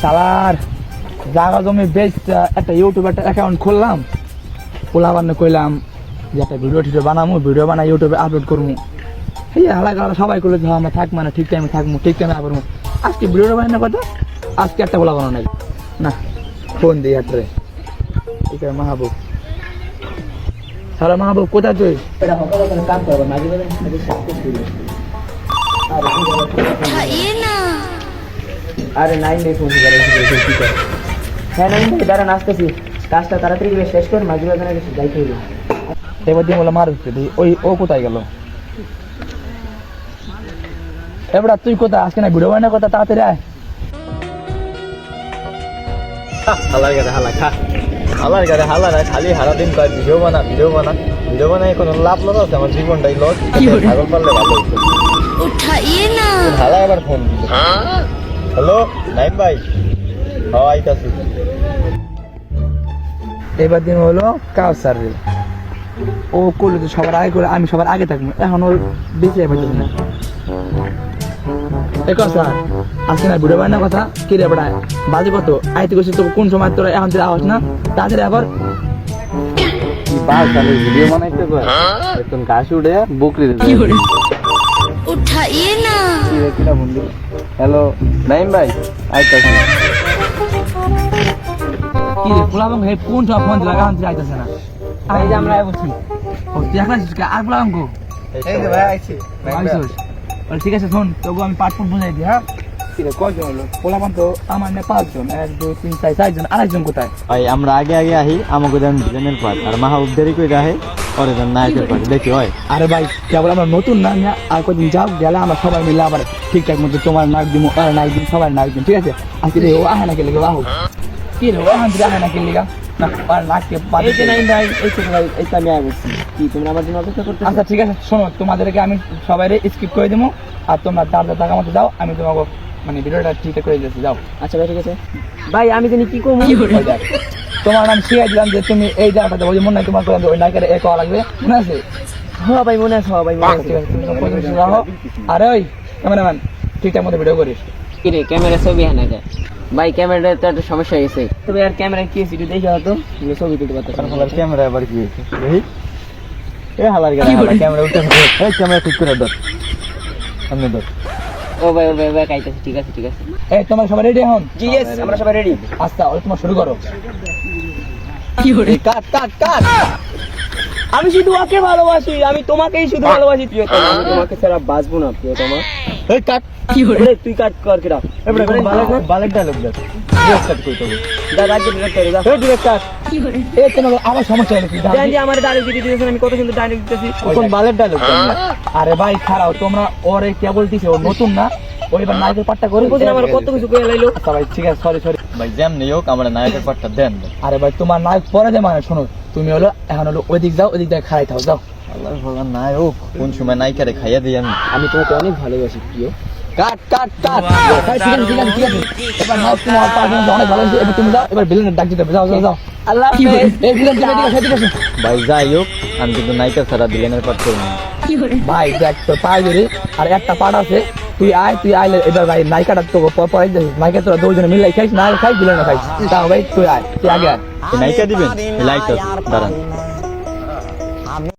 শালার জায়গা জমি বেশ একটা ইউটিউবে একটা অ্যাকাউন্ট খুললাম, খোলা বান্নে কইলাম যে একটা ভিডিও টিডিও বানাবো, ভিডিও বানাই ইউটিউবে আপলোড করবো। এই হালাকা সবাই করলে আমরা থাকবো না, ঠিক টাইমে থাকবো, ঠিক টাইমে করবো। আজকে ভিডিওটা বানানো কথা, আজকে একটা বলা বানানো নাই না, ফোন দিই হাতরে। ঠিক আছে মাহবুব, হ্যালো মাহবুব কোথায় তুই? এটা সকালে কাজ করবো মাঝে মাঝে আরে নাই নেই ফোন করে। হ্যাঁ নাই নেই, দাঁড়ান আসতেছি, কাজটা তাড়াতাড়ি করে শেষ করে মাঝে মাঝে যাইতে হইবে। এবার দিয়ে বলে মার ওই ও কোথায় গেল? এবার তুই কোথায়? আজকে না ভিডিও বানানোর কথা, তাড়াতাড়ি আয়। হালার গাড়ি হালা খা, হালার গাড়ি হালা না, খালি সারাদিন কয় ভিডিও বানা ভিডিও বানা, ভিডিও বানাই কোনো লাভ লস আছে? আমার জীবনটাই লস। ছাগল পারলে ভালো হতো। হালা এবার ফোন দিল। হ্যালো নাইম ভাই, হ্যাঁ আইতাছি। এবার দিন হলো কাউসার রে, ও করলে তো সবার আগে করে আমি সবার আগে থাকবো, এখন ওর বেঁচে পাইতেছে না। স্যার আজকে না ভিডিও বানানোর কথা কি রে বেড়ায় বাজে কত আইতে করছিস তো, কোন সময় তোরা এখন তোর আওয়াজ না তাদের আবার ভিডিও বানাইতে কয় এখন ঘাস উঠে বকরি उठाइए ना। হ্যালো নাইম ভাই আইতাছি। কি রে পোলাবং হে কোন সময় ফোন দিলা এখন আইতেছে না? এই যে আমরা বলছি ও তুই এখন আসিস আর পোলাবং কো? এই যে ভাই আইছি। আইসোস ঠিক আছে, শোন তোকে আমি পাঁচ ফুট বুঝাই দিই। হ্যাঁ ঠিক আছে, কয়জন হলো পোলাবং? তো আমার না 5 জন, 1 2 3 4 5 জন। আরেকজন কোথায়? ভাই আমরা আগে আগে আহি, আমাকে দেন ভিলেনের পার্ট, আর মাহবুব দেরি করে আহে পরে দেন নায়কের পার্ট। দেখি হয়। আরে ভাই কেবল আমরা নতুন না, আর কদিন যাও গেলে আমরা সবাই মিলে আবার ঠিকঠাক মতো তোমার নাক দিব, আর নাক দিন, সবাই নাক দিন, ঠিক আছে? আজকে ও আহে না কেলে আহ কি রে, ও আহে না কেলে না আর নাককে এই যে নাই ভাই, এই ছোট ভাই এইটা আমি আগে বলছি কি তোমরা আমার জন্য অপেক্ষা করতে? আচ্ছা ঠিক আছে, শোনো তোমাদেরকে আমি সবাইরে স্কিপ করে দেবো, আর তোমরা তার টাকা মতো দাও, আমি তোমাকে মানে ভিডিওটা ঠিকঠাক করে দিয়েছি, যাও। আচ্ছা ভাই ঠিক আছে। ভাই আমি জানি কি করবো। তোমার নাম শিখাই দিলাম যে তুমি এই জায়গাটা দেবো, মনে হয় তোমার ওই নায়কের এ করা লাগবে, মনে আছে? হ্যাঁ ভাই মনে আছে, হ্যাঁ ভাই মনে আছে। ঠিক আছে, তুমি সব পজিশনে রাখো। আরে ওই ক্যামেরাম্যান ঠিকঠাক মতো ভিডিও করিস। কি রে ক্যামেরা ছবি হানা যায় ভাই, ক্যামেরাটা তো একটা সমস্যা হয়েছে। তবে আর ক্যামেরা কি আছে দেখে হতো ছবি তুলতে পারতাম। হালার ক্যামেরা আবার কি হয়েছে দেখি। এ হালার ক্যামেরা উঠে এই ক্যামেরা ঠিক করে দাও সামনে দাও। ও ভাই ও ভাই ভাই কাইতেছে, ঠিক আছে ঠিক আছে। এই তোমার সবাই রেডি এখন? জি ইয়েস আমরা সবাই রেডি। আচ্ছা ওই তোমার শুরু করো। কি হরে কাট কাট কাট। আমি শুধু ওকে ভালোবাসি, আমি তোমাকেই শুধু ভালোবাসি প্রিয়তমা, আমি তোমাকে ছাড়া বাঁচবো না প্রিয়তমা। এই কাট কি হরে তুই কাট কর কিরা এবারে বালের ডায়লগ দে ডিরেক্ট কাট কই তবে দাদা আগে ডিরেক্ট করে দাও। এই ডিরেক্ট কাট কি হরে এই তোমার আবার সমস্যা হলো কি? জান যে আমার ডায়লগ দিতে দিয়েছেন, আমি কত সুন্দর ডায়লগ দিতেছি, কোন বালের ডায়লগ? আরে ভাই খারাও তোমরা, ওরে কে বলতিছে ও নতুন না, ওই এবার নায়কের পাটটা করে বুঝুন আমার কত কিছু কইয়া লাইলো। আচ্ছা ভাই ঠিক আছে, সরি ভাই যেমনি হোক আমার নায়কের পাটটা দেন। আরে ভাই তোমার নায়ক পরে দে, মানে শোনো তুমি হলো এখন হলো ওইদিক যাও, ওইদিক দিয়ে খাড়াই থাও, যাও। আল্লাহর ভগবান নায়ক কোন সময় নায়িকারে খাইয়া দিই আমি তোমাকে অনেক ভালোবাসি প্রিয়। কাট কাট কাট। ঠিক আছে ঠিক আছে ঠিক আছে, এবার নায়ক তোমার পারফরম্যান্স অনেক ভালো হয়েছে, এবার তুমি যাও, এবার ভিলেনের ডাক দিতে হবে, যাও যাও যাও। আল্লাহ এই ভিলেন ঠিক আছে ঠিক আছে ভাই যাই হোক আমি কিন্তু নায়িকা ছাড়া ভিলেনের পাট করবো না। ভাই দেখ তোর পায়ে ধরে আর একটা পাট আছে, তুই আইলে এবার ভাই নায়িকাটা তোকে পরে নায়িকা তোরা দুজনে মিলে খাইস, না খাইস ভিলেন খাইস, তাও ভাই তুই আয়, তুই আগে আয়। নায়িকা দিবেন লাইট দাঁড়ান।